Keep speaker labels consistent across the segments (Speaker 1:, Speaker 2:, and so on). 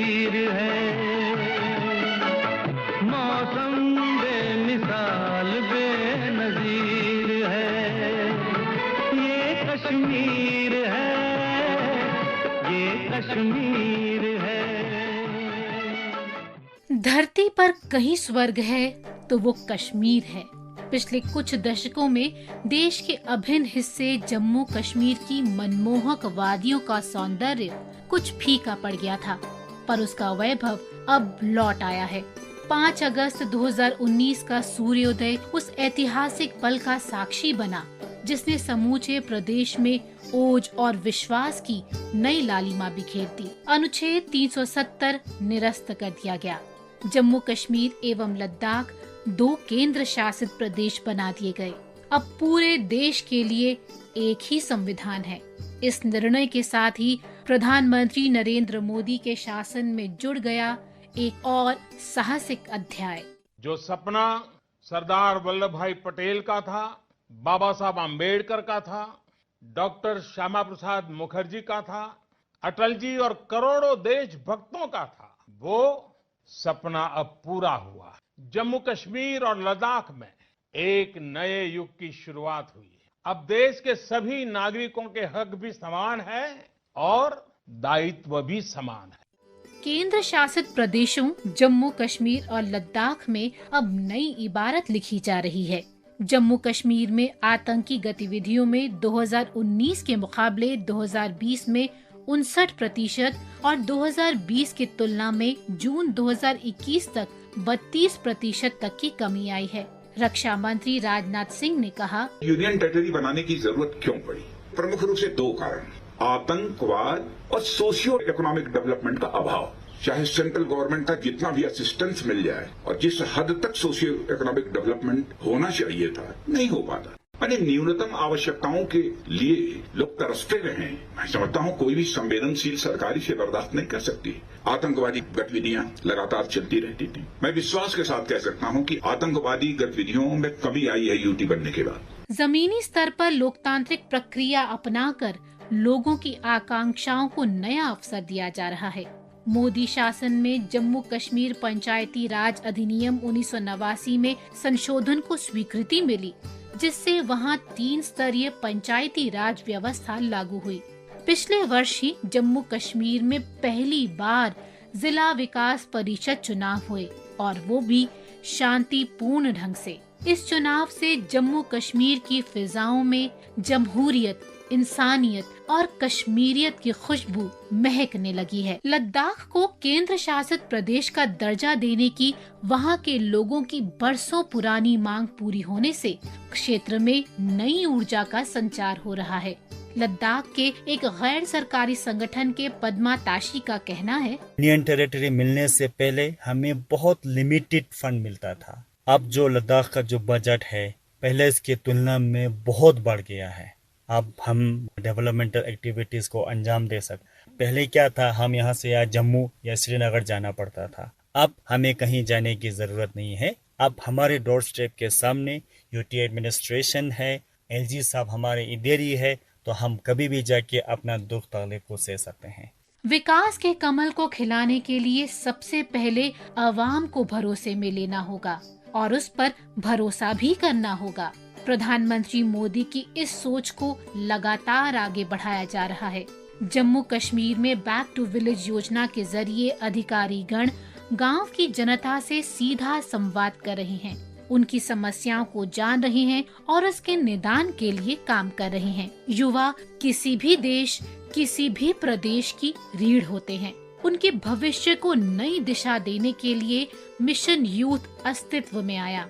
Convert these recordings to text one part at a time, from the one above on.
Speaker 1: बेनज़ीर है, मौसम बेमिसाल बेनज़ीर है, ये कश्मीर है, ये कश्मीर है।
Speaker 2: धरती पर कहीं स्वर्ग है तो वो कश्मीर है। पिछले कुछ दशकों में देश के अभिन्न हिस्से जम्मू कश्मीर की मनमोहक वादियों का सौंदर्य कुछ फीका पड़ गया था, पर उसका वैभव अब लौट आया है। 5 अगस्त 2019 का सूर्योदय उस ऐतिहासिक पल का साक्षी बना जिसने समूचे प्रदेश में ओज और विश्वास की नई लालिमा बिखेर दी। अनुच्छेद 370 निरस्त कर दिया गया। जम्मू कश्मीर एवं लद्दाख 2 केंद्र शासित प्रदेश बना दिए गए। अब पूरे देश के लिए एक ही संविधान है। इस निर्णय के साथ ही प्रधानमंत्री नरेंद्र मोदी के शासन में जुड़ गया एक और साहसिक अध्याय।
Speaker 3: जो सपना सरदार वल्लभ भाई पटेल का था, बाबा साहब आम्बेडकर का था, डॉक्टर श्यामा प्रसाद मुखर्जी का था, अटल जी और करोड़ों देशभक्तों का था, वो सपना अब पूरा हुआ। जम्मू कश्मीर और लद्दाख में एक नए युग की शुरुआत हुई है। अब देश के सभी नागरिकों के हक भी समान है और दायित्व भी समान है।
Speaker 2: केंद्र शासित प्रदेशों जम्मू कश्मीर और लद्दाख में अब नई इबारत लिखी जा रही है। जम्मू कश्मीर में आतंकी गतिविधियों में 2019 के मुकाबले 2020 में 59% और 2020 की तुलना में जून 2021 तक 32% तक की कमी आई है। रक्षा मंत्री राजनाथ सिंह ने कहा,
Speaker 4: यूनियन टेरिटरी बनाने की जरूरत क्यों पड़ी? प्रमुख रूप से 2 कारण, आतंकवाद और सोशियो इकोनॉमिक डेवलपमेंट का अभाव। चाहे सेंट्रल गवर्नमेंट का जितना भी असिस्टेंस मिल जाए और जिस हद तक सोशियो इकोनॉमिक डेवलपमेंट होना चाहिए था, नहीं हो पाता। यानी न्यूनतम आवश्यकताओं के लिए लोग तरसते रहे। मैं समझता हूँ कोई भी संवेदनशील सरकार इसे बर्दाश्त नहीं कर सकती। आतंकवादी गतिविधियां लगातार चलती रहती थी। मैं विश्वास के साथ कह सकता हूँ कि आतंकवादी गतिविधियों में कमी आई है यूटी बनने के बाद।
Speaker 2: जमीनी स्तर पर लोकतांत्रिक प्रक्रिया अपनाकर लोगों की आकांक्षाओं को नया अवसर दिया जा रहा है। मोदी शासन में जम्मू कश्मीर पंचायती राज अधिनियम 1989 में संशोधन को स्वीकृति मिली, जिससे वहां 3 स्तरीय पंचायती राज व्यवस्था लागू हुई। पिछले वर्ष ही जम्मू कश्मीर में पहली बार जिला विकास परिषद चुनाव हुए और वो भी शांतिपूर्ण ढंग से। इस चुनाव से जम्मू कश्मीर की फिजाओं में जमहूरियत, इंसानियत और कश्मीरियत की खुशबू महकने लगी है। लद्दाख को केंद्र शासित प्रदेश का दर्जा देने की वहां के लोगों की बरसों पुरानी मांग पूरी होने से क्षेत्र में नई ऊर्जा का संचार हो रहा है। लद्दाख के एक गैर सरकारी संगठन के पद्मा ताशी का कहना है,
Speaker 5: यूनियन टेरिटरी मिलने से पहले हमें बहुत लिमिटेड फंड मिलता था। अब जो लद्दाख का जो बजट है पहले इसकी तुलना में बहुत बढ़ गया है। अब हम डेवलपमेंटल एक्टिविटीज को अंजाम दे सकते। पहले क्या था, हम यहाँ से या जम्मू या श्रीनगर जाना पड़ता था। अब हमें कहीं जाने की जरूरत नहीं है। अब हमारे डोर स्टेप के सामने यूटी एडमिनिस्ट्रेशन है, एलजी साहब हमारे इधर ही है, तो हम कभी भी जाके अपना दुख तकलीफ को सह सकते हैं।
Speaker 2: विकास के कमल को खिलाने के लिए सबसे पहले आवाम को भरोसे में लेना होगा और उस पर भरोसा भी करना होगा। प्रधानमंत्री मोदी की इस सोच को लगातार आगे बढ़ाया जा रहा है। जम्मू कश्मीर में बैक टू विलेज योजना के जरिए अधिकारी गण गांव की जनता से सीधा संवाद कर रहे हैं, उनकी समस्याओं को जान रहे हैं और उसके निदान के लिए काम कर रहे हैं। युवा किसी भी देश, किसी भी प्रदेश की रीढ़ होते हैं। उनके भविष्य को नई दिशा देने के लिए मिशन यूथ अस्तित्व में आया।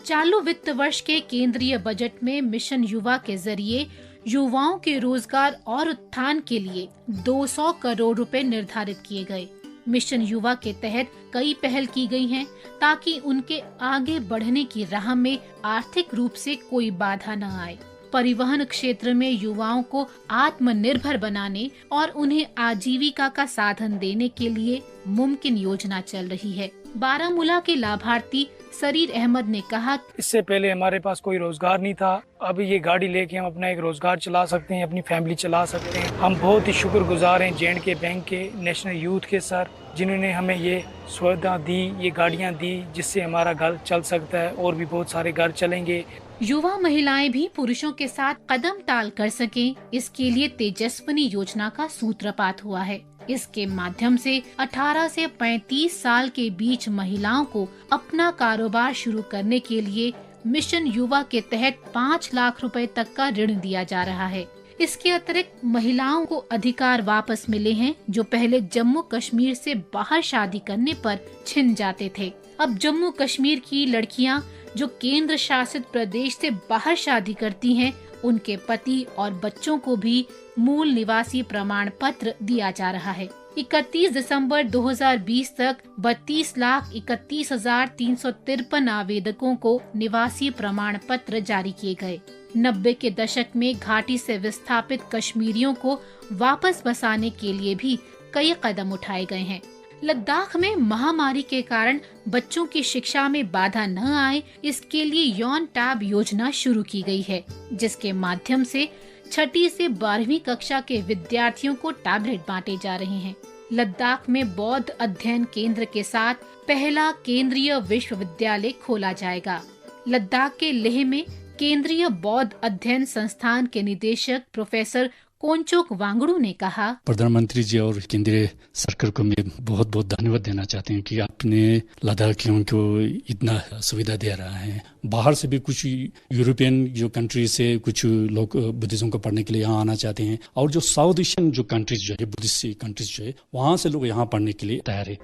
Speaker 2: चालू वित्त वर्ष के केंद्रीय बजट में मिशन युवा के जरिए युवाओं के रोजगार और उत्थान के लिए 200 करोड़ रुपए निर्धारित किए गए। मिशन युवा के तहत कई पहल की गई हैं ताकि उनके आगे बढ़ने की राह में आर्थिक रूप से कोई बाधा न आए। परिवहन क्षेत्र में युवाओं को आत्मनिर्भर बनाने और उन्हें आजीविका का साधन देने के लिए मुमकिन योजना चल रही है। बारामूला के लाभार्थी सरीर अहमद ने कहा,
Speaker 6: इससे पहले हमारे पास कोई रोजगार नहीं था, अब ये गाड़ी लेके हम अपना एक रोजगार चला सकते हैं, अपनी फैमिली चला सकते हैं। हम बहुत ही शुक्रगुजार हैं J&K बैंक के, नेशनल यूथ के सर, जिन्होंने हमें ये सुविधा दी, ये गाड़ियां दी, जिससे हमारा घर चल सकता है और भी बहुत सारे घर चलेंगे।
Speaker 2: युवा महिलाएं भी पुरुषों के साथ कदम ताल कर सकें, इसके लिए तेजस्विनी योजना का सूत्रपात हुआ है। इसके माध्यम से 18 से 35 साल के बीच महिलाओं को अपना कारोबार शुरू करने के लिए मिशन युवा के तहत 5 लाख रुपए तक का ऋण दिया जा रहा है। इसके अतिरिक्त महिलाओं को अधिकार वापस मिले हैं जो पहले जम्मू कश्मीर से बाहर शादी करने पर छिन जाते थे। अब जम्मू कश्मीर की लड़कियां जो केंद्र शासित प्रदेश से बाहर शादी करती हैं, उनके पति और बच्चों को भी मूल निवासी प्रमाण पत्र दिया जा रहा है। 31 दिसंबर 2020 तक 32,31,353 आवेदकों को निवासी प्रमाण पत्र जारी किए गए। 90 के दशक में घाटी से विस्थापित कश्मीरियों को वापस बसाने के लिए भी कई कदम उठाए गए हैं। लद्दाख में महामारी के कारण बच्चों की शिक्षा में बाधा न आए, इसके लिए यौन टैब योजना शुरू की गई है, जिसके माध्यम से 6ठी से 12वीं कक्षा के विद्यार्थियों को टैबलेट बांटे जा रहे हैं। लद्दाख में बौद्ध अध्ययन केंद्र के साथ पहला केंद्रीय विश्वविद्यालय खोला जाएगा। लद्दाख के लेह में केंद्रीय बौद्ध अध्ययन संस्थान के निदेशक प्रोफेसर कोंचोक वांगड़ू ने कहा,
Speaker 7: प्रधानमंत्री जी और केंद्रीय सरकार को मैं बहुत बहुत धन्यवाद देना चाहते हैं कि आपने लद्दाखियों को इतना सुविधा दे रहा है। बाहर से भी कुछ यूरोपियन जो कंट्री से कुछ लोग बुद्धिज्म को पढ़ने के लिए यहाँ आना चाहते हैं, और जो साउथ एशियन जो कंट्रीज जो है, बुद्धिस्ट कंट्रीज जो है, वहाँ से लोग यहाँ पढ़ने के लिए तैयार है।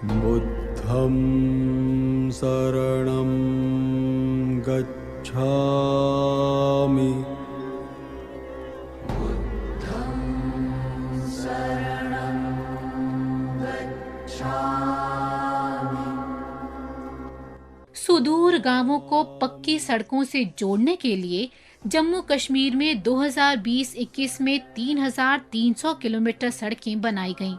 Speaker 8: बुद्धं शरणं गच्छामि
Speaker 2: सुदूर गांवों को पक्की सड़कों से जोड़ने के लिए जम्मू कश्मीर में 2020-21 में 3,300 किलोमीटर सड़कें बनाई गईं।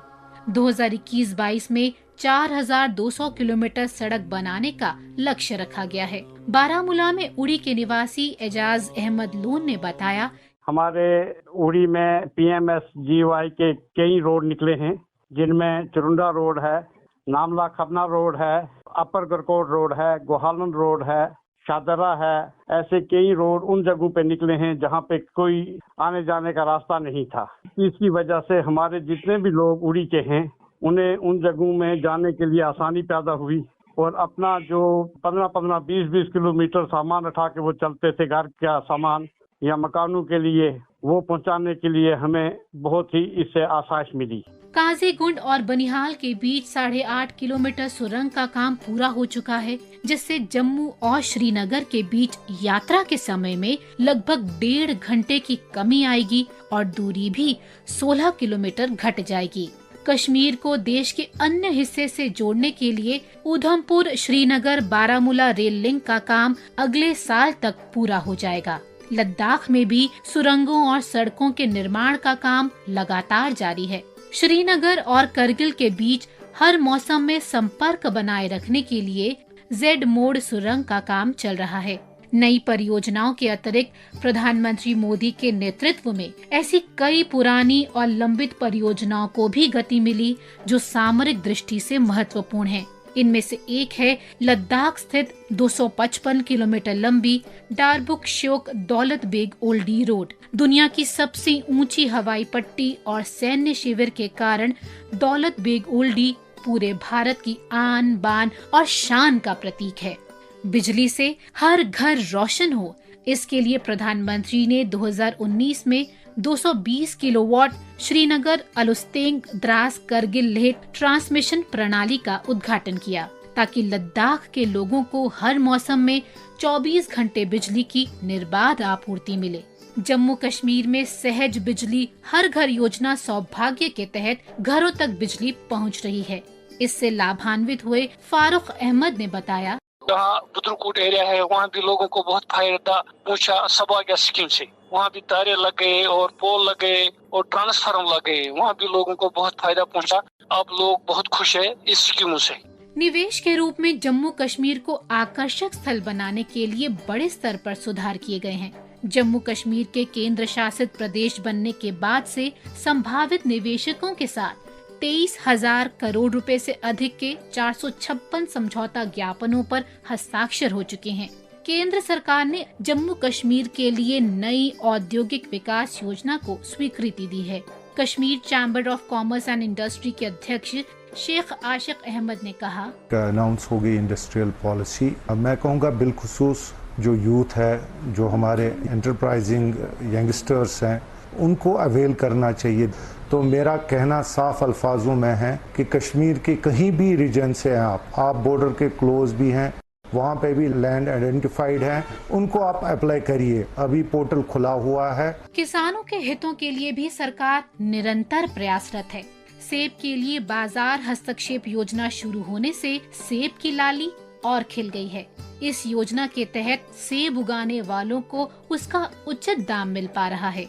Speaker 2: 2021-22 में 4,200 किलोमीटर सड़क बनाने का लक्ष्य रखा गया है। बारामूला में उड़ी के निवासी एजाज अहमद लोन ने बताया,
Speaker 9: हमारे उड़ी में PMSGY के कई रोड निकले हैं, जिनमें चुरुंडा रोड है, नामला खरना रोड है, अपर गरकोट रोड है, गोहालन रोड है, शादरा है। ऐसे कई रोड उन जगहों पे निकले हैं जहां पे कोई आने जाने का रास्ता नहीं था। इसकी वजह से हमारे जितने भी लोग उड़ी के हैं, उन्हें उन जगहों में जाने के लिए आसानी पैदा हुई, और अपना जो 15-15, 20-20 किलोमीटर सामान उठा के वो चलते थे, घर का सामान या मकानों के लिए, वो पहुंचाने के लिए हमें बहुत ही इससे आसाइश मिली।
Speaker 2: काजीगुंड और बनिहाल के बीच 8.5 किलोमीटर सुरंग का काम पूरा हो चुका है, जिससे जम्मू और श्रीनगर के बीच यात्रा के समय में लगभग 1.5 घंटे की कमी आएगी और दूरी भी 16 किलोमीटर घट जाएगी। कश्मीर को देश के अन्य हिस्से से जोड़ने के लिए उधमपुर श्रीनगर बारामूला रेल लिंक का काम अगले साल तक पूरा हो जाएगा। लद्दाख में भी सुरंगों और सड़कों के निर्माण का काम लगातार जारी है। श्रीनगर और करगिल के बीच हर मौसम में संपर्क बनाए रखने के लिए जेड मोड सुरंग का काम चल रहा है। नई परियोजनाओं के अतिरिक्त प्रधानमंत्री मोदी के नेतृत्व में ऐसी कई पुरानी और लंबित परियोजनाओं को भी गति मिली जो सामरिक दृष्टि से महत्वपूर्ण है। इनमें से एक है लद्दाख स्थित 255 किलोमीटर लंबी डारबुक श्योक दौलत बेग ओल्डी रोड। दुनिया की सबसे ऊंची हवाई पट्टी और सैन्य शिविर के कारण दौलत बेग ओल्डी पूरे भारत की आन बान और शान का प्रतीक है। बिजली से हर घर रोशन हो, इसके लिए प्रधानमंत्री ने 2019 में 220 किलोवाट श्रीनगर अलुस्तेंग द्रास करगिल लेह ट्रांसमिशन प्रणाली का उद्घाटन किया, ताकि लद्दाख के लोगों को हर मौसम में 24 घंटे बिजली की निर्बाध आपूर्ति मिले। जम्मू कश्मीर में सहज बिजली हर घर योजना सौभाग्य के तहत घरों तक बिजली पहुंच रही है। इससे लाभान्वित हुए फारूक अहमद ने बताया,
Speaker 6: जहाँ बुद्रकोट एरिया है वहाँ भी लोगों को बहुत फायदा पहुँचा सौभाग्य स्कीम से। वहाँ भी तारे लग गए और पोल लग गए और ट्रांसफार्मर लग गए, वहाँ भी लोगों को बहुत फायदा पहुँचा। अब लोग बहुत खुश है इस स्कीमों से।
Speaker 2: निवेश के रूप में जम्मू कश्मीर को आकर्षक स्थल बनाने के लिए बड़े स्तर पर सुधार किए गए हैं। जम्मू कश्मीर के केंद्र शासित प्रदेश बनने के बाद से संभावित निवेशकों के साथ 23,000 करोड़ रुपए से अधिक के 456 समझौता ज्ञापनों पर हस्ताक्षर हो चुके हैं। केंद्र सरकार ने जम्मू कश्मीर के लिए नई औद्योगिक विकास योजना को स्वीकृति दी है। Kashmir chamber of commerce and industry के अध्यक्ष शेख आशिक अहमद ने कहा,
Speaker 10: अनाउंस होगी इंडस्ट्रियल पॉलिसी। मैं कहूँगा बिलखुसूस जो यूथ है, जो हमारे एंटरप्राइजिंग यंगस्टर्स हैं, उनको अवेल करना चाहिए। तो मेरा कहना साफ अल्फाजों में है कि कश्मीर के कहीं भी रीजन से आप बॉर्डर के क्लोज भी हैं, वहाँ पे भी लैंड आइडेंटिफाइड है, उनको आप अप्लाई करिए। अभी पोर्टल खुला हुआ है।
Speaker 2: किसानों के हितों के लिए भी सरकार निरंतर प्रयासरत है। सेब के लिए बाजार हस्तक्षेप योजना शुरू होने से सेब की लाली और खिल गई है। इस योजना के तहत सेब उगाने वालों को उसका उचित दाम मिल पा रहा है।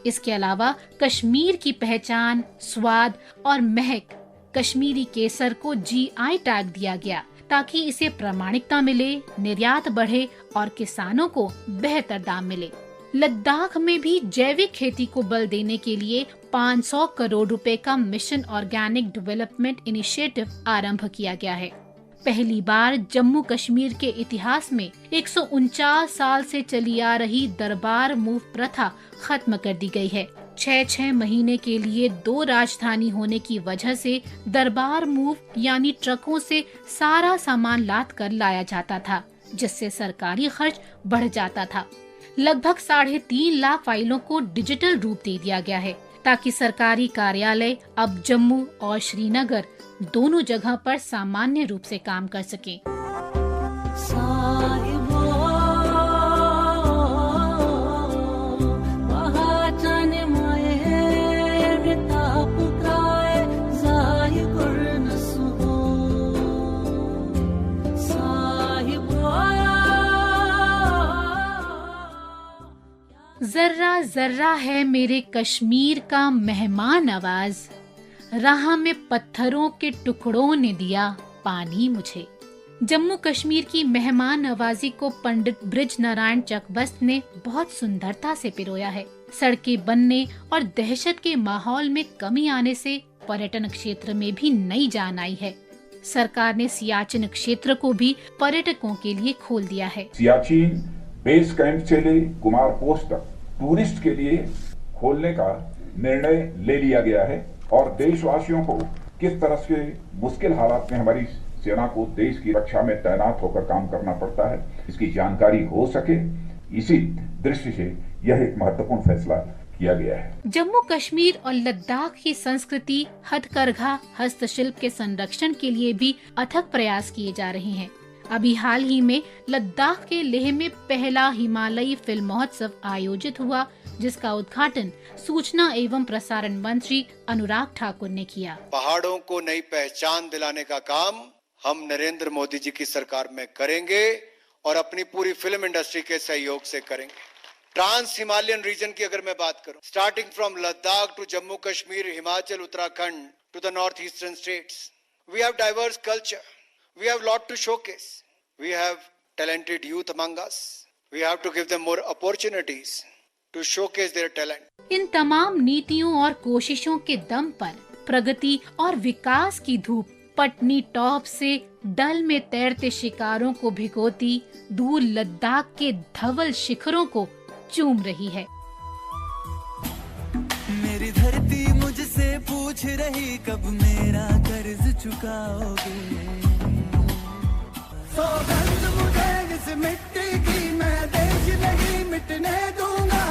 Speaker 2: इसके अलावा कश्मीर की पहचान, स्वाद और महक कश्मीरी केसर को GI टैग दिया गया ताकि इसे प्रामाणिकता मिले, निर्यात बढ़े और किसानों को बेहतर दाम मिले। लद्दाख में भी जैविक खेती को बल देने के लिए 500 करोड़ रुपए का मिशन ऑर्गेनिक डेवलपमेंट इनिशिएटिव आरंभ किया गया है। पहली बार जम्मू कश्मीर के इतिहास में 149 साल से चली आ रही दरबार मूव प्रथा खत्म कर दी गई है। 6 महीने के लिए 2 राजधानी होने की वजह से दरबार मूव यानी ट्रकों से सारा सामान लाद कर लाया जाता था, जिससे सरकारी खर्च बढ़ जाता था। लगभग 3.5 लाख फाइलों को डिजिटल रूप दे दिया गया है ताकि सरकारी कार्यालय अब जम्मू और श्रीनगर दोनों जगह पर सामान्य रूप से काम कर सकें। जर्रा जर्रा है मेरे कश्मीर का मेहमान आवाज, राह में पत्थरों के टुकड़ों ने दिया पानी मुझे। जम्मू कश्मीर की मेहमान नवाजी को पंडित ब्रिज नारायण चकबस्त ने बहुत सुंदरता से पिरोया है। सड़कें बनने और दहशत के माहौल में कमी आने से पर्यटन क्षेत्र में भी नई जान आई है। सरकार ने सियाचिन क्षेत्र को भी पर्यटकों के लिए खोल दिया है।
Speaker 4: सियाचिन बेस कैंप से ले कुमार पोस्ट तक टूरिस्ट के लिए खोलने का निर्णय ले लिया गया है और देशवासियों को किस तरह से मुश्किल हालात में हमारी सेना को देश की रक्षा में तैनात होकर काम करना पड़ता है, इसकी जानकारी हो सके, इसी दृष्टि से यह एक महत्वपूर्ण फैसला किया गया है।
Speaker 2: जम्मू कश्मीर और लद्दाख की संस्कृति, हथकरघा, हस्तशिल्प के संरक्षण के लिए भी अथक प्रयास किए जा रहे हैं। अभी हाल ही में लद्दाख के लेह में पहला हिमालयी फिल्म महोत्सव आयोजित हुआ, जिसका उद्घाटन सूचना एवं प्रसारण मंत्री अनुराग ठाकुर ने किया।
Speaker 11: पहाड़ों को नई पहचान दिलाने का काम हम नरेंद्र मोदी जी की सरकार में करेंगे और अपनी पूरी फिल्म इंडस्ट्री के सहयोग से करेंगे। ट्रांस हिमालयन रीजन की अगर मैं बात करूं, starting from Ladakh to Jammu Kashmir, Himachal, Uttarakhand to the north eastern states, we have diverse culture, we have lot to showcase, we have talented youth among us, we have to give them more opportunities to showcase their talent।
Speaker 2: इन तमाम नीतियों और कोशिशों के दम पर प्रगति और विकास की धूप पटनी टॉप से डल में तैरते शिकारों को भिगोती दूर लद्दाख के धवल शिखरों को चूम रही है।
Speaker 12: मेरी धरती मुझसे पूछ रही कब मेरा कर्ज चुकाओगे, सौगंध मुझे इस मिट्टी की, मैं देश नहीं मिटने दूंगा।